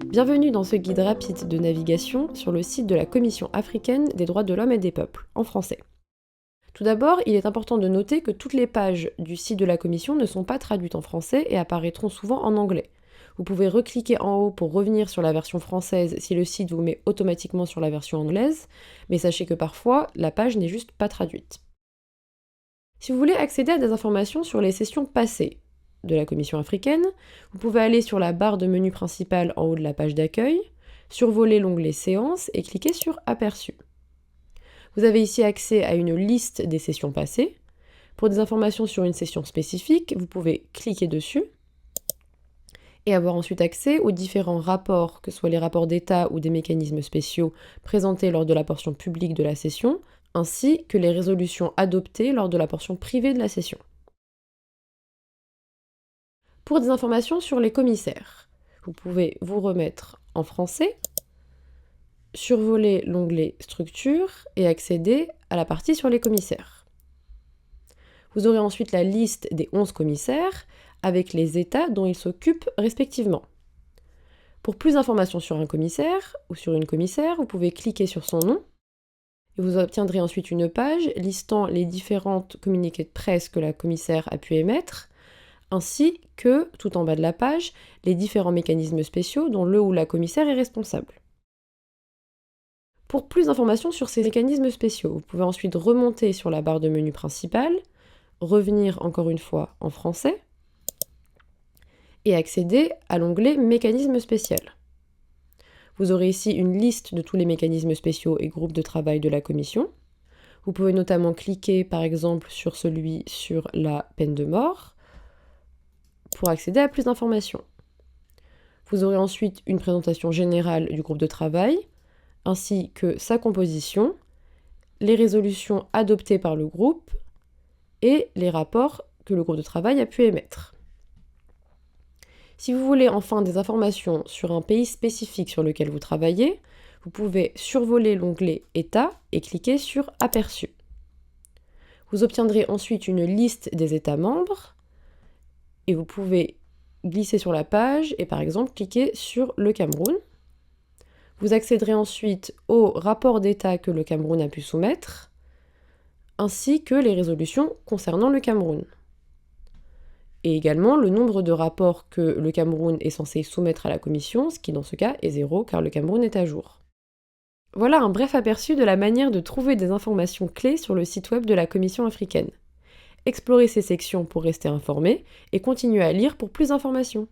Bienvenue dans ce guide rapide de navigation sur le site de la Commission africaine des droits de l'homme et des peuples, en français. Tout d'abord, il est important de noter que toutes les pages du site de la Commission ne sont pas traduites en français et apparaîtront souvent en anglais. Vous pouvez recliquer en haut pour revenir sur la version française si le site vous met automatiquement sur la version anglaise, mais sachez que parfois, la page n'est juste pas traduite. Si vous voulez accéder à des informations sur les sessions passées de la Commission africaine, vous pouvez aller sur la barre de menu principale en haut de la page d'accueil, survoler l'onglet Séances et cliquer sur Aperçu. Vous avez ici accès à une liste des sessions passées. Pour des informations sur une session spécifique, vous pouvez cliquer dessus et avoir ensuite accès aux différents rapports, que ce soit les rapports d'état ou des mécanismes spéciaux présentés lors de la portion publique de la session, ainsi que les résolutions adoptées lors de la portion privée de la session. Pour des informations sur les commissaires, vous pouvez vous remettre en français, survoler l'onglet Structure et accéder à la partie sur les commissaires. Vous aurez ensuite la liste des 11 commissaires avec les états dont ils s'occupent respectivement. Pour plus d'informations sur un commissaire ou sur une commissaire, vous pouvez cliquer sur son nom et vous obtiendrez ensuite une page listant les différentes communiqués de presse que la commissaire a pu émettre, ainsi que, tout en bas de la page, les différents mécanismes spéciaux dont le ou la commissaire est responsable. Pour plus d'informations sur ces mécanismes spéciaux, vous pouvez ensuite remonter sur la barre de menu principale, revenir encore une fois en français, et accéder à l'onglet Mécanismes spéciaux. Vous aurez ici une liste de tous les mécanismes spéciaux et groupes de travail de la Commission. Vous pouvez notamment cliquer par exemple sur celui sur la peine de mort, pour accéder à plus d'informations. Vous aurez ensuite une présentation générale du groupe de travail, ainsi que sa composition, les résolutions adoptées par le groupe et les rapports que le groupe de travail a pu émettre. Si vous voulez enfin des informations sur un pays spécifique sur lequel vous travaillez, vous pouvez survoler l'onglet État et cliquer sur Aperçu. Vous obtiendrez ensuite une liste des États membres, et vous pouvez glisser sur la page et par exemple cliquer sur le Cameroun. Vous accéderez ensuite au rapport d'état que le Cameroun a pu soumettre, ainsi que les résolutions concernant le Cameroun. Et également le nombre de rapports que le Cameroun est censé soumettre à la Commission, ce qui dans ce cas est 0 car le Cameroun est à jour. Voilà un bref aperçu de la manière de trouver des informations clés sur le site web de la Commission africaine. Explorez ces sections pour rester informé et continuez à lire pour plus d'informations.